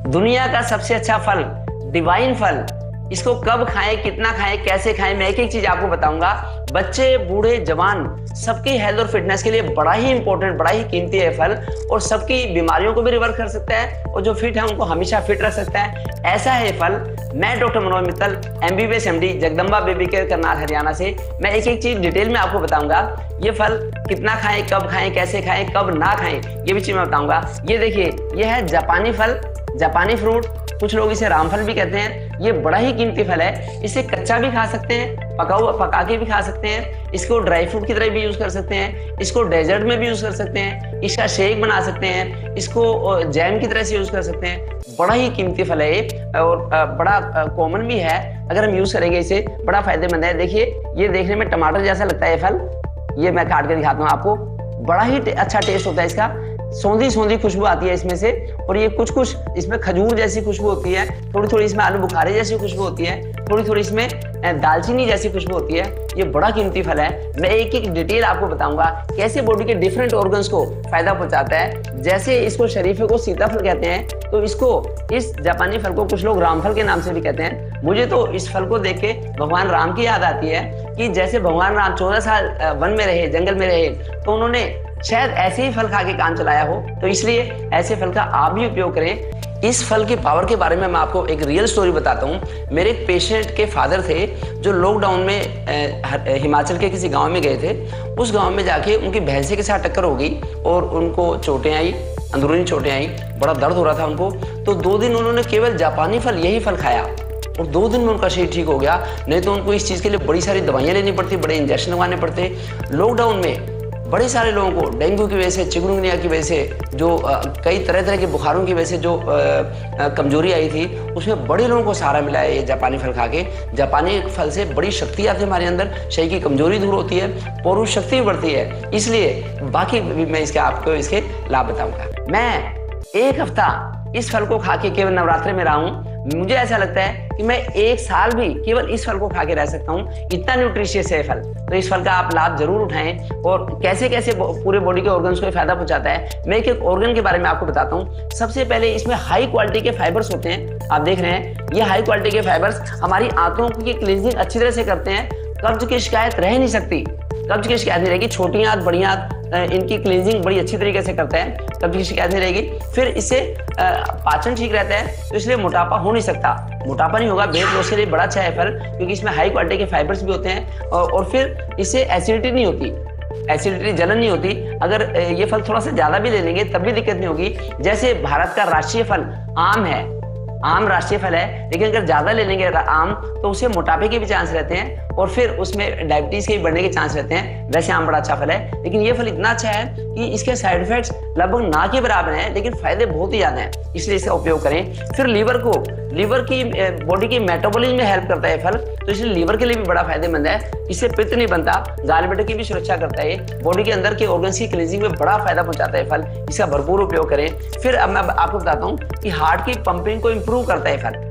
दुनिया का सबसे अच्छा फल, डिवाइन फल। इसको कब खाएं, कितना खाएं, कैसे खाएं, मैं एक एक चीज आपको बताऊंगा। बच्चे, बूढ़े, जवान, सबकी हेल्थ और फिटनेस के लिए बड़ा ही इंपॉर्टेंट, बड़ा ही कीमती है फल, और सबकी बीमारियों को भी रिवर्स कर सकता है, और जो फिट है उनको हमेशा फिट रख सकता है। ऐसा है फल। मैं doctor Manoj Mittal, MBBS MD, Jagdamba baby care, Karnal, Haryana से मैं एक एक चीज डिटेल में आपको बताऊंगा। ये फल कितना खाएं, कब खाएं, कैसे खाएं, कब ना खाएं, ये भी चीज मैं बताऊंगा। ये देखिए, ये है जापानी फल, जापानी फ्रूट, कुछ लोग इसे रामफल भी कहते हैं। ये बड़ा ही कीमती फल है। इसे कच्चा भी खा सकते हैं, पका के भी खा सकते हैं, इसको ड्राई फ्रूट की तरह भी यूज कर सकते हैं, इसको डेजर्ट में भी यूज कर सकते हैं, इसका शेक बना सकते हैं, इसको जैम की तरह से यूज कर सकते हैं। बड़ा ही कीमती फल है ये, और बड़ा कॉमन भी है। अगर हम यूज करेंगे इसे, बड़ा फायदेमंद है। देखिए, ये देखने में टमाटर जैसा लगता है ये फल। ये मैं काट के दिखाता हूँ आपको। बड़ा ही अच्छा टेस्ट होता है इसका, सौंधी सौंधी खुशबू आती है इसमें से, और ये कुछ कुछ इसमें खजूर जैसी खुशबू होती है, थोड़ी थोड़ी इसमें आलू बुखारे जैसी खुशबू होती है, थोड़ी थोड़ी इसमें दालचीनी जैसी खुशबू होती है। ये बड़ा कीमती फल है। मैं एक एक डिटेल आपको बताऊंगा कैसे बॉडी के डिफरेंट ऑर्गन्स को फायदा पहुंचाता है। जैसे इसको शरीफे को सीताफल कहते हैं, तो इसको, इस जापानी फल को कुछ लोग रामफल के नाम से भी कहते हैं। मुझे तो इस फल को देख के भगवान राम की याद आती है कि जैसे भगवान राम 14 साल वन में रहे, जंगल में रहे, तो उन्होंने शायद ऐसे ही फल खा के काम चलाया हो। तो इसलिए ऐसे फल का आप भी उपयोग करें। इस फल के पावर के बारे में मैं आपको एक रियल स्टोरी बताता हूँ। मेरे एक पेशेंट के फादर थे जो लॉकडाउन में हिमाचल के किसी गांव में गए थे। उस गांव में जाके उनकी भैंसे के साथ टक्कर हो गई और उनको चोटें आई, अंदरूनी चोटें आई, बड़ा दर्द हो रहा था उनको। तो 2 दिन उन्होंने केवल जापानी फल, यही फल खाया, और 2 दिन में उनका शरीर ठीक हो गया। नहीं तो उनको इस चीज़ के लिए बड़ी सारी दवाइयाँ लेनी पड़ती, बड़े इंजेक्शन लगवाने पड़ते। लॉकडाउन में बड़े सारे लोगों को डेंगू की वजह से, चिकनगुनिया की वजह से, जो कई तरह तरह के बुखारों की वजह से जो कमजोरी आई थी, उसमें बड़े लोगों को सहारा मिला है ये जापानी फल खा के। जापानी फल से बड़ी शक्ति आती है हमारे अंदर, शरीर की कमजोरी दूर होती है, पौरुष शक्ति भी बढ़ती है। इसलिए बाकी भी मैं आपको इसके लाभ बताऊंगा। मैं 1 हफ्ता इस फल को खा के केवल नवरात्रि में रहा हूँ। मुझे ऐसा लगता है कि मैं 1 साल भी केवल इस फल को खा के रह सकता हूँ, इतना न्यूट्रिशियस है फल। तो इस फल का आप लाभ जरूर उठाएं। और कैसे कैसे पूरे बॉडी के ऑर्गन्स को फायदा पहुंचाता है, मैं एक एक ऑर्गन के बारे में आपको बताता हूँ। सबसे पहले इसमें हाई क्वालिटी के फाइबर्स होते हैं। आप देख रहे हैं, ये हाई क्वालिटी के फाइबर्स हमारी आंतों की क्लींजिंग अच्छी तरह से करते हैं। कब्ज की शिकायत रह नहीं सकती, कब्ज की शिकायत नहीं रहेगी। छोटी आंत, बड़ी आंत, इनकी क्लींजिंग बड़ी अच्छी तरीके से करता है, कब्ज की शिकायत नहीं रहेगी। फिर इससे पाचन ठीक रहता है, तो इसलिए मोटापा हो नहीं सकता, मोटापा नहीं होगा। वेट लॉस के लिए बड़ा अच्छा है फल, क्योंकि इसमें हाई क्वालिटी के फाइबर्स भी होते हैं। और फिर इससे एसिडिटी नहीं होती, एसिडिटी, जलन नहीं होती। अगर ये फल थोड़ा सा ज्यादा भी ले लेंगे तब भी दिक्कत नहीं होगी। जैसे भारत का राष्ट्रीय फल आम है, आम राष्ट्रीय फल है, लेकिन अगर ज्यादा ले लेंगे आम तो उससे मोटापे के भी चांस रहते हैं, और फिर उसमें डायबिटीज के भी बढ़ने के चांस रहते हैं। वैसे आम बड़ा अच्छा फल है, लेकिन ये फल इतना अच्छा है कि इसके साइड इफेक्ट्स लगभग ना के बराबर हैं, लेकिन फायदे बहुत ही ज्यादा हैं, इसलिए इसका उपयोग करें। फिर लीवर की बॉडी की मेटाबॉलिज्म में हेल्प करता है फल, तो इसलिए लीवर के लिए भी बड़ा फायदेमंद है। इससे पित्त नहीं बनता, गाल की भी सुरक्षा करता है, बॉडी के अंदर के ऑर्गन्स की क्लींजिंग में बड़ा फायदा पहुंचाता है फल। इसका भरपूर उपयोग करें। फिर अब मैं आपको बताता हूँ कि हार्ट की पंपिंग को इंप्रूव करता है फल।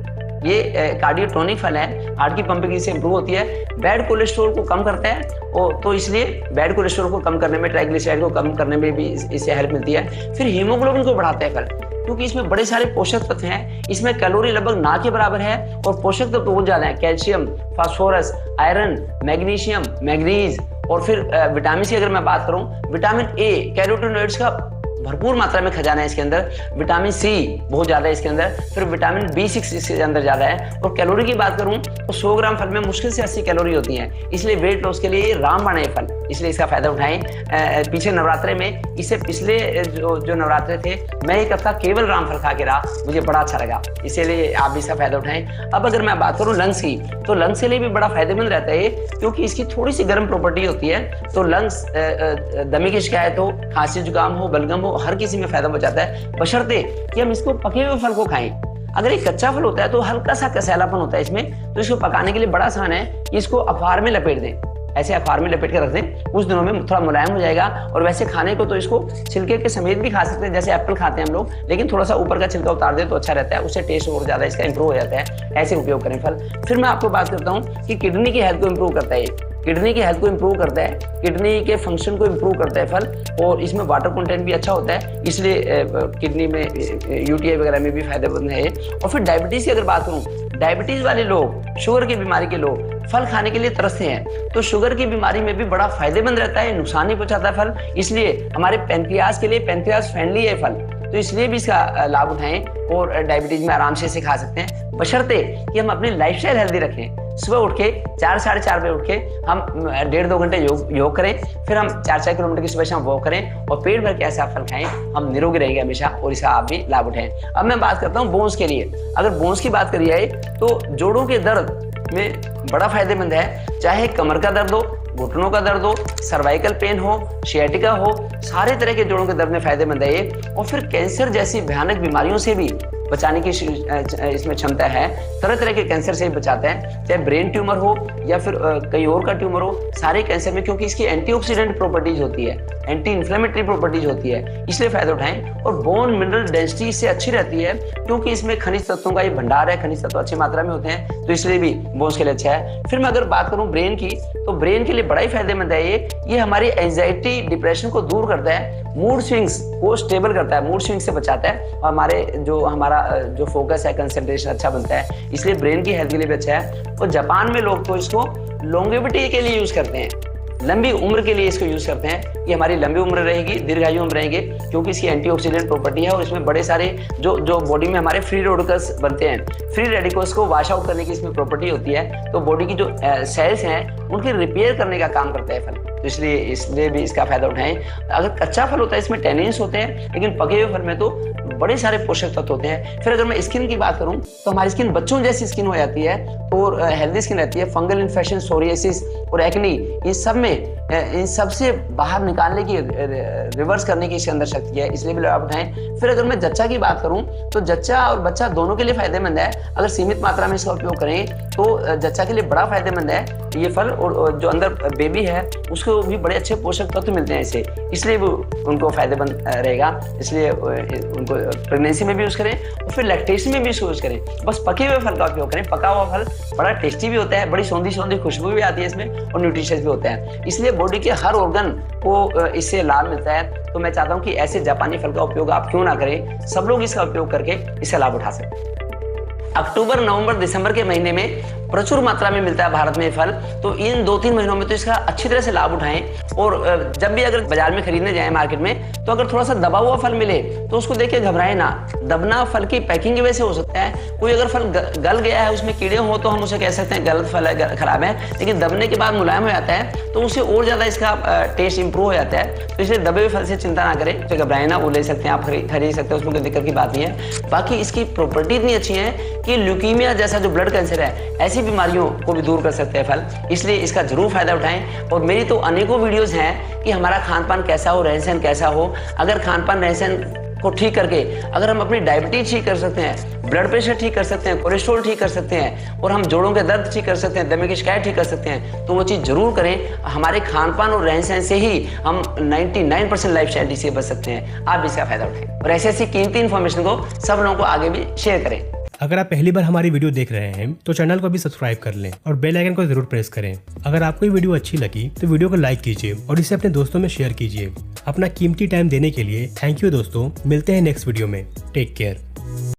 ये कार्डियोटोनिक फल है, हार्ट की पंपिंग इससे इंप्रूव होती है। बैड कोलेस्ट्रॉल को कम करता है, और तो इसलिए बैड कोलेस्ट्रॉल को कम करने में, ट्राइग्लिसराइड को कम करने में भी इससे हेल्प मिलती है। फिर हीमोग्लोबिन को बढ़ाता है फल, क्योंकि इसमें बड़े सारे पोषक तत्व हैं। इसमें कैलोरी लगभग ना के बराबर है, और पोषक तत्व बहुत ज्यादा है। Calcium, phosphorus, iron, magnesium, manganese, और फिर विटामिन सी अगर मैं बात करूं, विटामिन ए, कैरोटीनॉइड्स का भरपूर मात्रा में खजाना है इसके अंदर। विटामिन सी बहुत ज्यादा है इसके अंदर। फिर विटामिन B6 इसके अंदर ज्यादा है। और कैलोरी की बात करूं तो 100 ग्राम फल में मुश्किल से 80 कैलोरी होती है, इसलिए वेट लॉस के लिए रामबाण है फल, इसलिए इसका फायदा उठाएं। पीछे नवरात्रे में, इससे पिछले जो नवरात्रे थे, मैं 1 हफ्ता केवल रामफल खा के रहा, मुझे बड़ा अच्छा लगा, इसीलिए आप भी इसका फायदा उठाएं। अब अगर मैं बात करूं लंग्स की, तो लंग्स के लिए भी बड़ा फायदेमंद रहता है, क्योंकि इसकी थोड़ी सी गर्म प्रॉपर्टी होती है। तो लंग्स, दमे की शिकायत हो, खांसी जुकाम हो, बलगम हो, हर किसी में फायदा पहुंचाता है, बशर्ते कि हम इसको पके हुए फल को खाएं। अगर एक कच्चा फल होता है तो हल्का सा कसैलापन होता है इसमें, तो इसको पकाने के लिए बड़ा आसान है कि इसको अखबार में लपेट दें। ऐसे अखबार में लपेट कर रख दें, कुछ दिनों में थोड़ा मुलायम हो जाएगा। और वैसे खाने को तो इसको छिलके के समेत भी खा सकते हैं, जैसे एप्पल खाते हैं हम लोग, लेकिन थोड़ा सा ऊपर का छिलका उतार दें तो अच्छा रहता है, उससे टेस्ट और ज्यादा इसका इंप्रूव हो जाता है। ऐसे उपयोग करें फल। फिर मैं आपको बात करता हूँ कि किडनी की हेल्थ को इंप्रूव करता है। किडनी की हेल्थ को इम्प्रूव करता है, किडनी के फंक्शन को इम्प्रूव करता है फल, और इसमें वाटर कंटेंट भी अच्छा होता है, इसलिए किडनी में यूटीआई वगैरह में भी फायदेमंद है। और फिर डायबिटीज़ की अगर बात करूँ, डायबिटीज़ वाले लोग, शुगर की बीमारी के लोग फल खाने के लिए तरसते हैं, तो शुगर की बीमारी में भी बड़ा फायदेमंद रहता है, नुकसान नहीं पहुंचाता फल, इसलिए हमारे पैंक्रियाज के लिए पैंक्रियाज फ्रेंडली है फल, तो इसलिए भी इसका लाभ उठाएं और डायबिटीज में आराम से इसे खा सकते हैं, बशर्ते कि हम अपनी लाइफस्टाइल हेल्दी रखें। सुबह उठ के 4 साढ़े 4 बजे उठ के हम 1.5-2 घंटे योग करें, फिर हम 4 किलोमीटर की सुबह शाम वॉक करें और पेट भर के ऐसा फल खाएं, हम निरोगी रहेंगे हमेशा और इसका आप भी लाभ उठाएं। अब मैं बात करता हूँ बोन्स के लिए। अगर बोन्स की बात करी जाए तो जोड़ों के दर्द में बड़ा फायदेमंद है, चाहे कमर का दर्द हो, घुटनों का दर्द हो, सर्वाइकल पेन हो, सियाटिका हो, सारे तरह के जोड़ों के दर्द में फायदेमंद है ये। और फिर कैंसर जैसी भयानक बीमारियों से भी बचाने की इसमें क्षमता है, तरह तरह के कैंसर से भी बचाता है, चाहे ब्रेन ट्यूमर हो या फिर कई और का ट्यूमर हो, सारे कैंसर में, क्योंकि इसकी एंटीऑक्सीडेंट प्रॉपर्टीज होती है, एंटी इन्फ्लेमेटरी प्रॉपर्टीज होती है, इसलिए फायदा उठाएं। और बोन मिनरल डेंसिटी इससे अच्छी रहती है, क्योंकि इसमें खनिज तत्वों का ये भंडार है, खनिज तत्व अच्छी मात्रा में होते हैं, तो इसलिए भी बोन्स के लिए अच्छा है। फिर मैं अगर बात करूं ब्रेन की, तो ब्रेन के लिए बड़ा ही फायदेमंद है ये हमारी एंजाइटी डिप्रेशन को दूर करता है, मूड स्विंग्स को स्टेबल करता है, मूड स्विंग से बचाता है, और हमारा जो फोकस है, कंसंट्रेशन अच्छा बनता है, इसलिए ब्रेन की हेल्थ के लिए भी अच्छा है। और जापान में लोग तो इसको लॉन्गेविटी के लिए यूज करते हैं, लंबी उम्र के लिए इसको यूज करते हैं, ये हमारी लंबी उम्र रहेगी, दीर्घायु हम रहेंगे, क्योंकि इसकी एंटीऑक्सीडेंट प्रॉपर्टी है और इसमें बड़े सारे जो बॉडी में हमारे फ्री रेडिकल्स बनते हैं, फ्री रेडिकल्स को वॉश आउट करने की इसमें प्रॉपर्टी होती है, तो बॉडी की जो सेल्स हैं उनकी रिपेयर करने का काम करता है फल, तो इसलिए भी इसका फायदा उठाएं। अगर कच्चा फल होता है इसमें टेनिन्स होते हैं, लेकिन पके हुए फल में तो बड़े सारे पोषक तत्व होते हैं। फिर अगर मैं स्किन की बात करूं तो हमारी स्किन बच्चों जैसी स्किन हो जाती है और हेल्दी स्किन रहती है। फंगल इन्फेक्शन, सोरियासिस और एक्नी, इन सब से बाहर निकालने की, रिवर्स करने की इसके अंदर शक्ति है, इसलिए भी लाभ उठाएं। फिर अगर मैं जच्चा की बात करूं तो जच्चा और बच्चा दोनों के लिए फायदेमंद है, अगर सीमित मात्रा में इसका उपयोग करें तो जच्चा के लिए बड़ा फायदेमंद है ये फल, और जो अंदर बेबी है उसको भी बड़े अच्छे पोषक तत्व मिलते हैं इससे, इसलिए वो उनको फायदेमंद रहेगा, इसलिए उनको प्रेगनेंसी में भी यूज करें और फिर लैक्टेशन में भी इसको यूज करें। बस पके हुए फल का उपयोग करें, पका हुआ फल बड़ा टेस्टी भी होता है, बड़ी सौंधी खुशबू भी आती है इसमें और न्यूट्रिशियस भी होता है, इसलिए बॉडी के हर ऑर्गन को इससे लाभ मिलता है। तो मैं चाहता हूं कि ऐसे जापानी फल का उपयोग आप क्यों ना करें, सब लोग इसका उपयोग करके इससे लाभ उठा सकते। अक्टूबर, नवंबर, दिसंबर के महीने में प्रचुर मात्रा में मिलता है भारत में फल, तो इन 2-3 महीनों में तो इसका अच्छी तरह से लाभ उठाएं। और जब भी अगर बाजार में खरीदने जाएं मार्केट में, तो अगर थोड़ा सा दबा हुआ फल मिले तो उसको देख के घबराए ना, दबना फल की पैकिंग की वजह से हो सकता है। कोई अगर फल गल गया है, उसमें कीड़े हो, तो हम उसे कह सकते हैं गलत फल है, खराब है, लेकिन दबने के बाद मुलायम हो जाता है तो उससे और ज्यादा इसका टेस्ट इंप्रूव हो जाता है। तो इसलिए दबे हुए फल से चिंता ना करें, तो घबराए ना, वो ले सकते हैं, आप खरीद सकते हैं, उसमें कोई दिक्कत की बात नहीं है। बाकी इसकी प्रॉपर्टी इतनी अच्छी है कि ल्यूकीमिया जैसा जो ब्लड कैंसर है, ऐसी बीमारियों को भी दूर कर सकते हैं फल, इसलिए इसका जरूर फायदा उठाएं। और मेरी तो अनेकों वीडियोस हैं कि हमारा खान पान कैसा हो, रहन सहन कैसा हो। अगर खान पान रहन सहन को ठीक करके अगर हम अपनी डायबिटीज ठीक कर सकते हैं, ब्लड प्रेशर ठीक कर सकते हैं, कोलेस्ट्रॉल ठीक कर सकते हैं, और हम जोड़ों के दर्द ठीक कर सकते हैं, दमे की शिकायत ठीक कर सकते हैं, तो वो चीज़ जरूर करें। हमारे खान पान और रहन सहन से ही हम 99% लाइफस्टाइल डिसीज से बच सकते हैं। आप भी इसका फायदा उठाएं और ऐसी कीमती इन्फॉर्मेशन को सब लोगों को आगे भी शेयर करें। अगर आप पहली बार हमारी वीडियो देख रहे हैं तो चैनल को भी सब्सक्राइब कर लें और बेल आइकन को जरूर प्रेस करें। अगर आपको ये वीडियो अच्छी लगी तो वीडियो को लाइक कीजिए और इसे अपने दोस्तों में शेयर कीजिए। अपना कीमती टाइम देने के लिए थैंक यू दोस्तों, मिलते हैं नेक्स्ट वीडियो में। Take care.